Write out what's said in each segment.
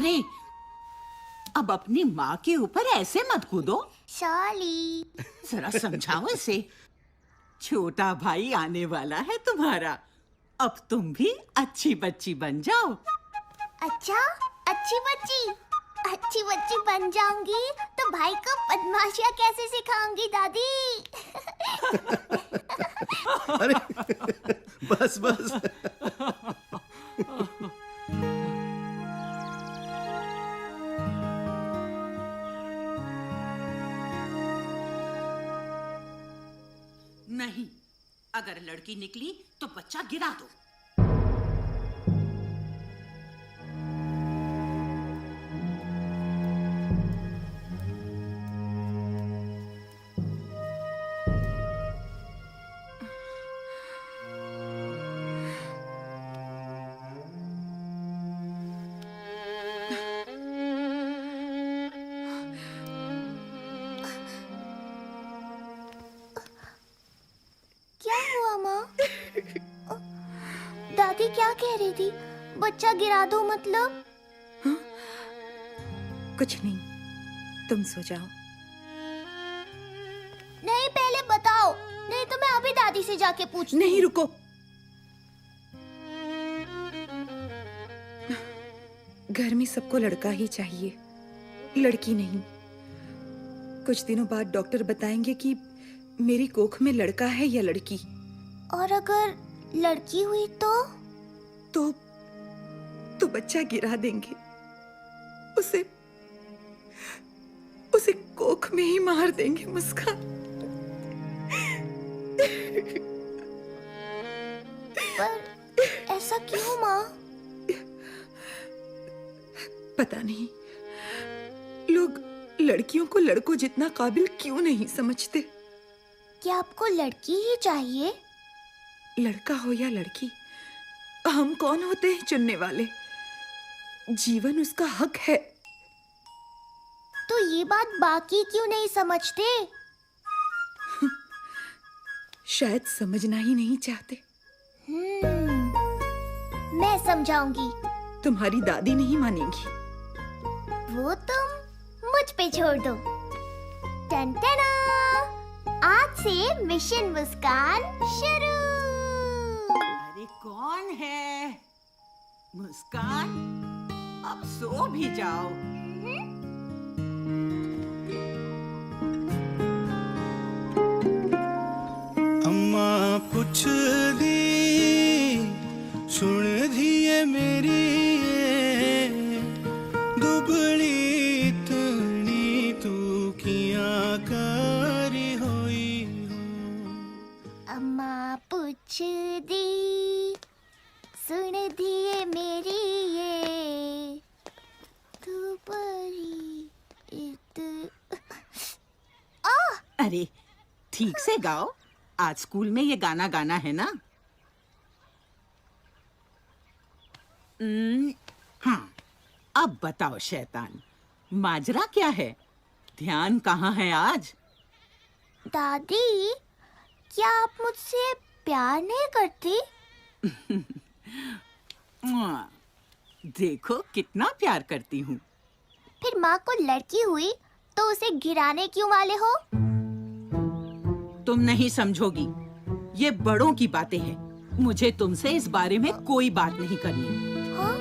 अरे, अब अपनी माँ के ऊपर ऐसे मत कूदो। सॉरी। जरा समझाओ इसे। छोटा भाई आने वाला है तुम्हारा। अब तुम भी अच्छी बच्ची बन जाओ। अच्छा, अच्छी बच्ची बन जाऊंगी तो भाई को बदमाशियाँ कैसे सिखाऊंगी दादी? अरे बस बस। नहीं, अगर लड़की निकली तो बच्चा गिरा दो। क्या हुआ माँ? दादी क्या कह रही थी? बच्चा गिरा दो मतलब? कुछ नहीं, तुम सो जाओ। नहीं, पहले बताओ, नहीं तो मैं अभी दादी से जाके पूछती नहीं, रुको। घर में सबको लड़का ही चाहिए, लड़की नहीं। कुछ दिनों बाद डॉक्टर बताएंगे कि मेरी कोख में लड़का है या लड़की। और अगर लड़की हुई तो बच्चा गिरा देंगे। उसे कोख में ही मार देंगे। मुस्कान, पर ऐसा क्यों माँ? पता नहीं, लोग लड़कियों को लड़कों जितना काबिल क्यों नहीं समझते। क्या आपको लड़की ही चाहिए? लड़का हो या लड़की, हम कौन होते हैं चुनने वाले? जीवन उसका हक है। तो ये बात बाकी क्यों नहीं समझते? शायद समझना ही नहीं चाहते। मैं समझाऊंगी। तुम्हारी दादी नहीं मानेगी। वो तुम मुझ पे छोड़ दो। टन-टना! आज से मिशन मुस्कान शुरू। अरे कौन है? मुस्कान, अब सो भी जाओ। अम्मा पुछदी सुन धीए मेरी, दुबली तनी तू किया करी होई हो। अम्मा पूछ दी सुन दिए मेरी ये तू बड़ी अरे ठीक से गाओ, आज स्कूल में ये गाना गाना है ना। हाँ, अब बताओ शैतान, माजरा क्या है? ध्यान कहाँ है आज? दादी, क्या आप मुझसे प्यार नहीं करती? देखो कितना प्यार करती हूँ। फिर माँ को लड़की हुई तो उसे गिराने क्यों वाले हो? तुम नहीं समझोगी, ये बड़ों की बातें हैं। मुझे तुमसे इस बारे में कोई बात नहीं करनी। हाँ?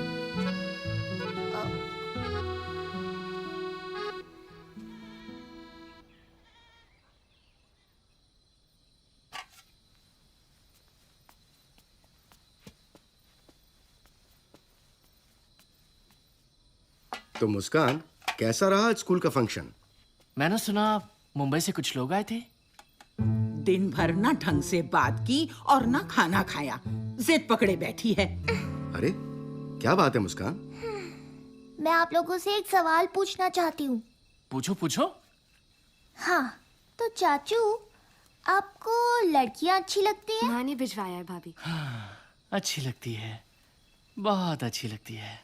तो मुस्कान, कैसा रहा आज स्कूल का फंक्शन? मैंने सुना मुंबई से कुछ लोग आए थे। दिन भर ना ढंग से बात की और ना खाना खाया, जिद पकड़े बैठी है। अरे क्या बात है मुस्कान? मैं आप लोगों से एक सवाल पूछना चाहती हूँ। पूछो पूछो। हाँ, तो चाचू, आपको लड़कियाँ अच्छी लगती हैं? माँ ने भिजवाया है भाभी। अच्छी लगती है, बहुत अच्छी लगती है।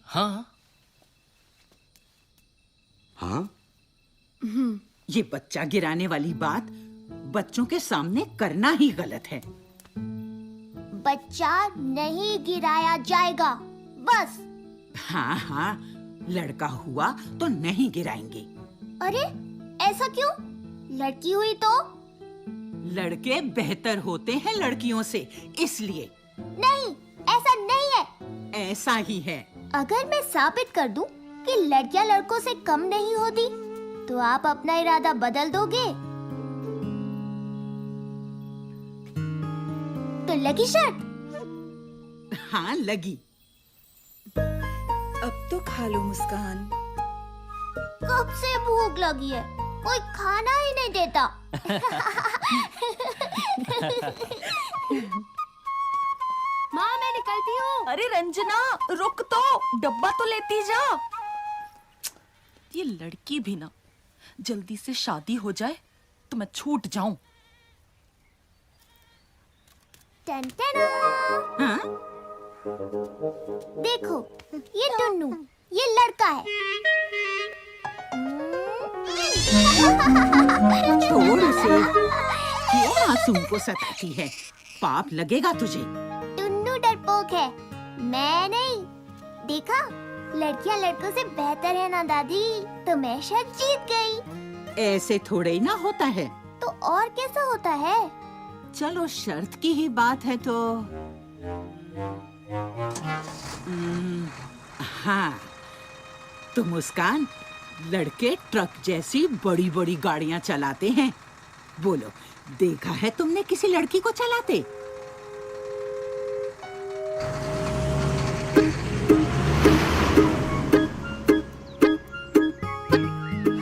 हाँ हाँ, ये बच्चा गिराने वाली बात बच्चों के सामने करना ही गलत है। बच्चा नहीं गिराया जाएगा, बस। हाँ हाँ, लड़का हुआ तो नहीं गिराएंगे। अरे ऐसा क्यों? लड़की हुई तो? लड़के बेहतर होते हैं लड़कियों से, इसलिए। नहीं, ऐसा नहीं है। ऐसा ही है। अगर मैं साबित कर दूं कि लड़कियां लड़कों से कम नहीं होती, तो आप अपना इरादा बदल दोगे? तो लगी शर्त? हाँ लगी। अब तो खा लो मुस्कान। कब से भूख लगी है, कोई खाना ही नहीं देता। माँ मैं निकलती हूँ। अरे रंजना रुक तो, डब्बा तो लेती जा। ये लड़की भी ना, जल्दी से शादी हो जाए तो मैं छूट जाऊं। टन टन। हाँ? देखो, ये टुन्नू, ये लड़का है। छोड़ उसे, क्यों मासूम को सताती है? पाप लगेगा तुझे। टुन्नू डरपोक है, मैं नहीं। देखा, लड़कियां लड़कों से बेहतर है ना दादी, तो मैं शायद जीत गई। ऐसे थोड़े ही ना होता है। तो और कैसा होता है? चलो शर्त की ही बात है तो हाँ, तो मुस्कान, लड़के ट्रक जैसी बड़ी बड़ी गाड़ियां चलाते हैं। बोलो, देखा है तुमने किसी लड़की को चलाते?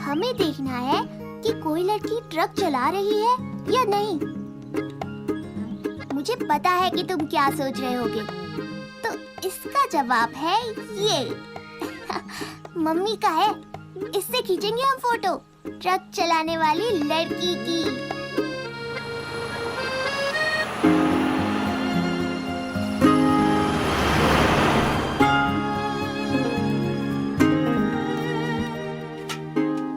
हमें देखना है कि कोई लड़की ट्रक चला रही है या नहीं। मुझे पता है कि तुम क्या सोच रहे होगे, तो इसका जवाब है ये। मम्मी का है, इससे खींचेंगे हम फोटो, ट्रक चलाने वाली लड़की की।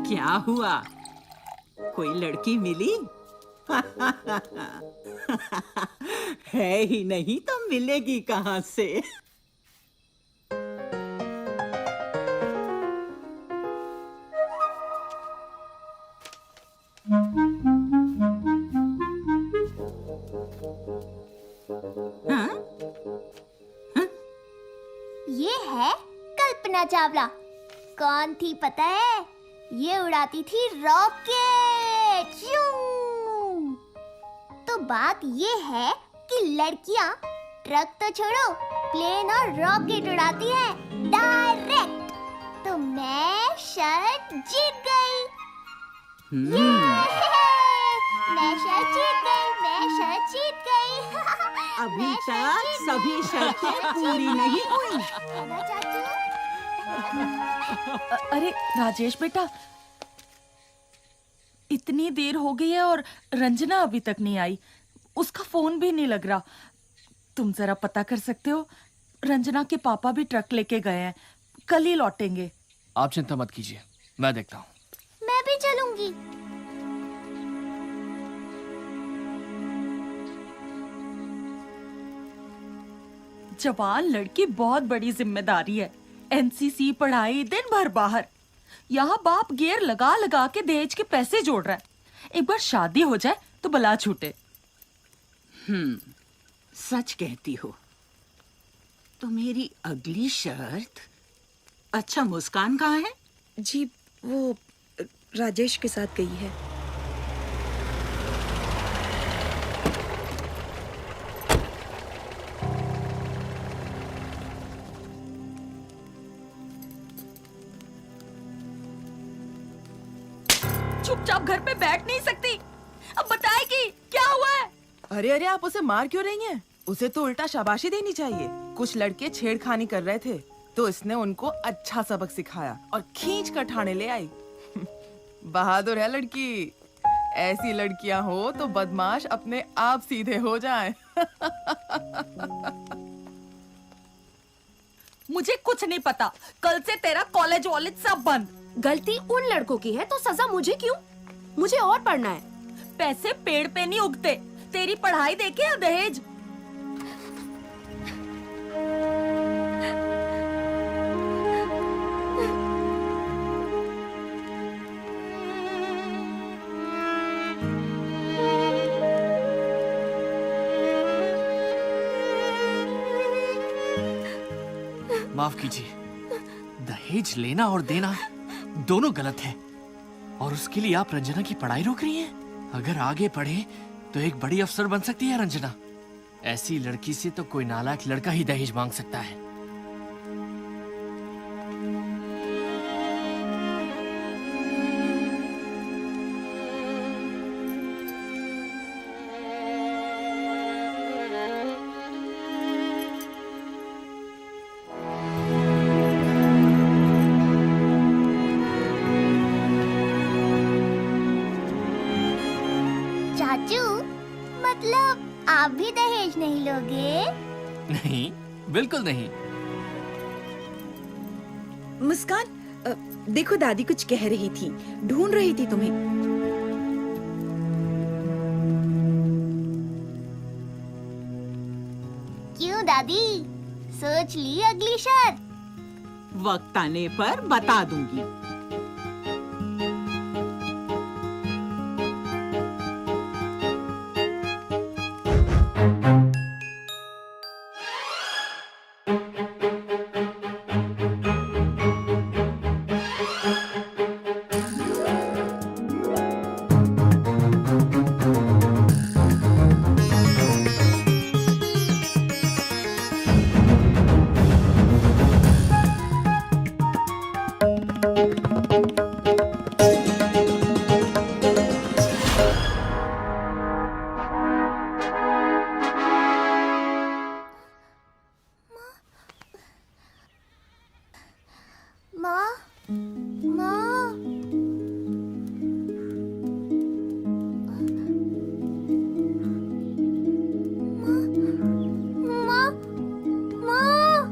क्या हुआ, कोई लड़की मिली? है ही नहीं तो मिलेगी कहाँ से? हाँ? ये है कल्पना चावला। कौन थी पता है? ये उड़ाती थी रॉकेट। श्यूं। तो बात ये है कि लड़कियां ट्रक तो छोड़ो, प्लेन और रॉकेट उड़ाती हैं डायरेक्ट। तो मैं शर्त जीत गई। मैं शर्त जीत गई, मैं शर्त जीत गई। अभी मैं तक शर्त जीत सभी गई। शर्तें पूरी नहीं हुई। है ना चाचू? अरे राजेश बेटा, इतनी देर हो गई है और रंजना अभी तक नहीं आई। उसका फोन भी नहीं लग रहा। तुम जरा पता कर सकते हो? रंजना के पापा भी ट्रक लेके गए हैं, कल ही लौटेंगे। आप चिंता मत कीजिए, मैं देखता हूँ। मैं भी चलूंगी। जवान लड़की, बहुत बड़ी जिम्मेदारी है। एनसीसी, पढ़ाई, दिन भर बाहर। यहाँ बाप गियर लगा लगा के दहेज के पैसे जोड़ रहा है। एक बार शादी हो जाए तो बला छूटे। सच कहती हो। तो मेरी अगली शर्त। अच्छा, मुस्कान कहाँ है? जी वो राजेश के साथ गई है। चुपचाप घर पे बैठ नहीं सकती? अब बताएगी क्या हुआ है? अरे अरे, आप उसे मार क्यों रही हैं? उसे तो उल्टा शाबाशी देनी चाहिए। कुछ लड़के छेड़खानी कर रहे थे तो इसने उनको अच्छा सबक सिखाया और खींच कर ठाणे ले आई। बहादुर है लड़की। ऐसी लड़कियां हो तो बदमाश अपने आप सीधे हो जाएं। मुझे कुछ नहीं पता। कल से तेरा कॉलेज वॉलेज सब बंद। गलती उन लड़कों की है तो सजा मुझे क्यों? मुझे और पढ़ना है। पैसे पेड़ पे नहीं उगते। तेरी पढ़ाई देखे या दहेज? माफ कीजिए, दहेज लेना और देना दोनों गलत है, और उसके लिए आप रंजना की पढ़ाई रोक रही हैं? अगर आगे पढ़े तो एक बड़ी अफसर बन सकती है रंजना। ऐसी लड़की से तो कोई नालायक लड़का ही दहेज मांग सकता है। चाचू, मतलब आप भी दहेज नहीं लोगे? नहीं, बिल्कुल नहीं। मुस्कान, देखो दादी कुछ कह रही थी, ढूंढ रही थी तुम्हें। क्यों दादी, सोच ली अगली शर्त? वक्त आने पर बता दूंगी। माँ, माँ, माँ, माँ।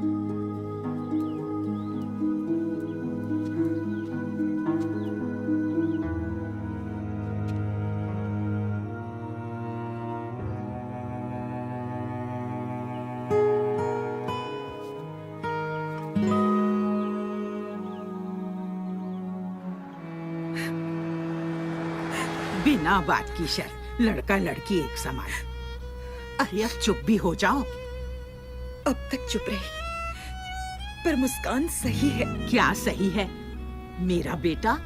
बिना बात की शर्त, लड़का लड़की एक समान। अरे अब चुप भी हो जाओ। अब तक चुप रही, पर मुस्कान सही है। क्या सही है? मेरा बेटा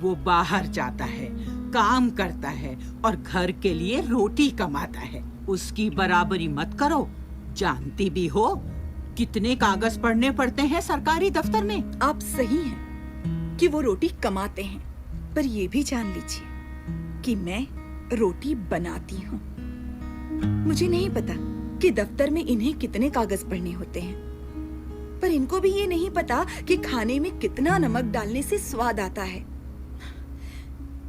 वो बाहर जाता है, काम करता है और घर के लिए रोटी कमाता है। उसकी बराबरी मत करो। जानती भी हो कितने कागज पढ़ने पड़ते हैं सरकारी दफ्तर में। आप सही हैं कि वो रोटी कमाते हैं, पर ये भी जान लीजिए कि मैं रोटी बनाती हूँ। मुझे नहीं पता कि दफ्तर में इन्हें कितने कागज पढ़ने होते हैं, पर इनको भी ये नहीं पता कि खाने में कितना नमक डालने से स्वाद आता है।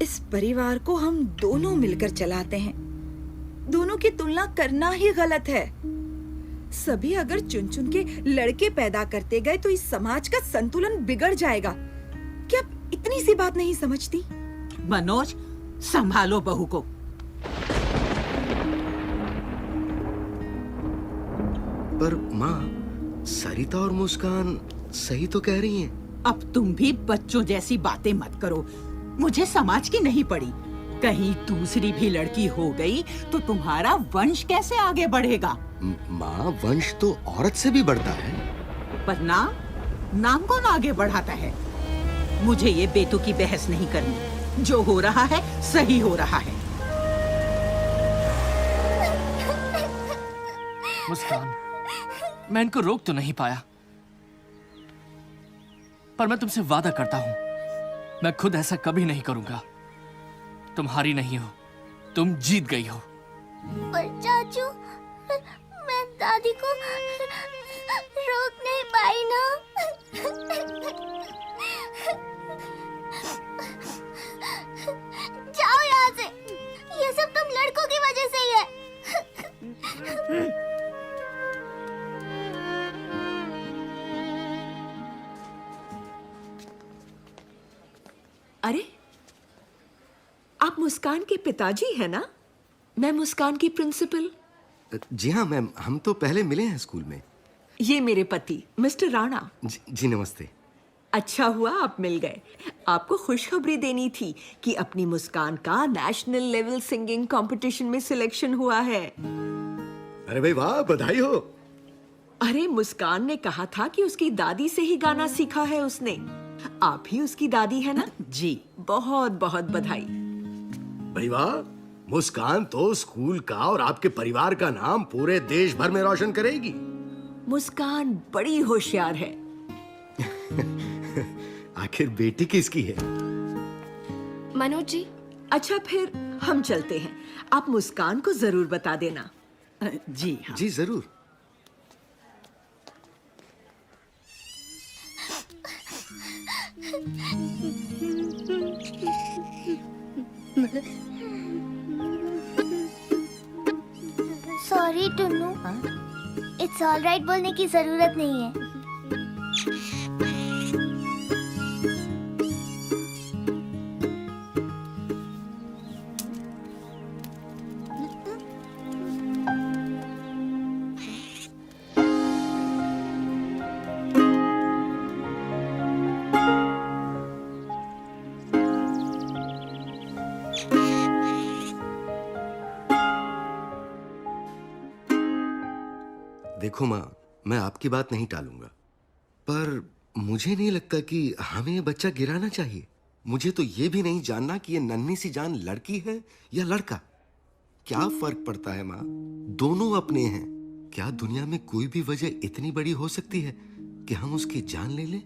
इस परिवार को हम दोनों मिलकर चलाते हैं। दोनों की तुलना करना ही गलत है। सभी अगर चुन चुन के लड़के पैदा करते गए तो इस समाज का संतुलन बिगड़ जाएगा। क्या आप इतनी सी बात नहीं समझती? मनोज, संभालो बहू को। पर माँ, सरिता और मुस्कान सही तो कह रही हैं। अब तुम भी बच्चों जैसी बातें मत करो। मुझे समाज की नहीं पड़ी। कहीं दूसरी भी लड़की हो गई तो तुम्हारा वंश कैसे आगे बढ़ेगा? माँ, वंश तो औरत से भी बढ़ता है। पर नाम कौन आगे बढ़ाता है? मुझे ये बेतुकी बहस नहीं करनी। जो हो रहा है सही हो रहा है। मुस्कान, मैं इनको रोक तो नहीं पाया, पर मैं तुमसे वादा करता हूं, मैं खुद ऐसा कभी नहीं करूंगा। तुम हारी नहीं हो, तुम जीत गई हो। पर चाचू, मैं दादी को रोक नहीं पाई ना। जाओ यहाँ से। ये सब तुम लड़कों की वजह से ही है। अरे, आप मुस्कान के पिताजी हैं ना? मैं मुस्कान की प्रिंसिपल। जी हाँ मैम, हम तो पहले मिले हैं स्कूल में। ये मेरे पति मिस्टर राणा। जी नमस्ते। अच्छा हुआ आप मिल गए। आपको खुशखबरी देनी थी कि अपनी मुस्कान का नेशनल लेवल सिंगिंग कंपटीशन में सिलेक्शन हुआ है। अरे भाई वाह, बधाई हो। अरे मुस्कान ने कहा था कि उसकी दादी से ही गाना सीखा है उसने। आप ही उसकी दादी है ना? जी। बहुत बहुत बधाई। भाई वाह, मुस्कान तो स्कूल का और आपके परिवार का नाम पूरे देश भर में रोशन करेगी। मुस्कान बड़ी होशियार है। आखिर बेटी किसकी है? मनोज जी, अच्छा फिर हम चलते हैं। आप मुस्कान को जरूर बता देना। जी हाँ। जी जरूर। Sorry Tunnu, it's all right बोलने की जरूरत नहीं है। देखो माँ, मैं आपकी बात नहीं टालूंगा, पर मुझे नहीं लगता कि हमें ये बच्चा गिराना चाहिए। मुझे तो ये भी नहीं जानना कि ये नन्ही सी जान लड़की है या लड़का। क्या फर्क पड़ता है माँ, दोनों अपने हैं। क्या दुनिया में कोई भी वजह इतनी बड़ी हो सकती है कि हम उसकी जान ले लें?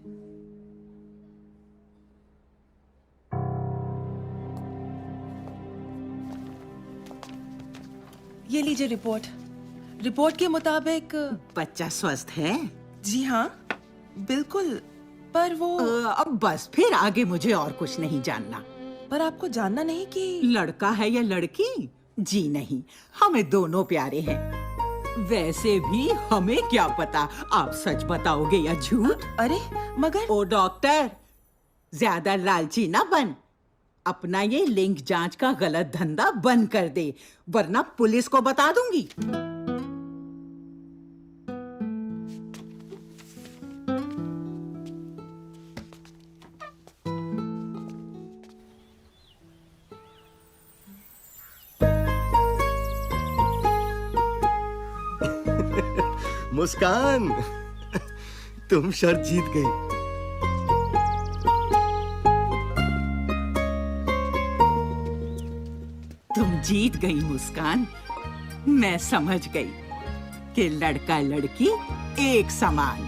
ये लीजिए रिपोर्ट। रिपोर्ट के मुताबिक बच्चा स्वस्थ है। जी हाँ, बिल्कुल। पर वो अब बस फिर आगे मुझे और कुछ नहीं जानना। पर आपको जानना नहीं कि लड़का है या लड़की? जी नहीं, हमें दोनों प्यारे हैं। वैसे भी हमें क्या पता आप सच बताओगे या झूठ। अरे मगर ओ डॉक्टर, ज्यादा लालची ना बन। अपना ये लिंग जांच का गलत धंधा बंद कर दे, वरना पुलिस को बता दूंगी। मुस्कान, तुम शर्त जीत गई। तुम जीत गई मुस्कान। मैं समझ गई कि लड़का लड़की एक समान।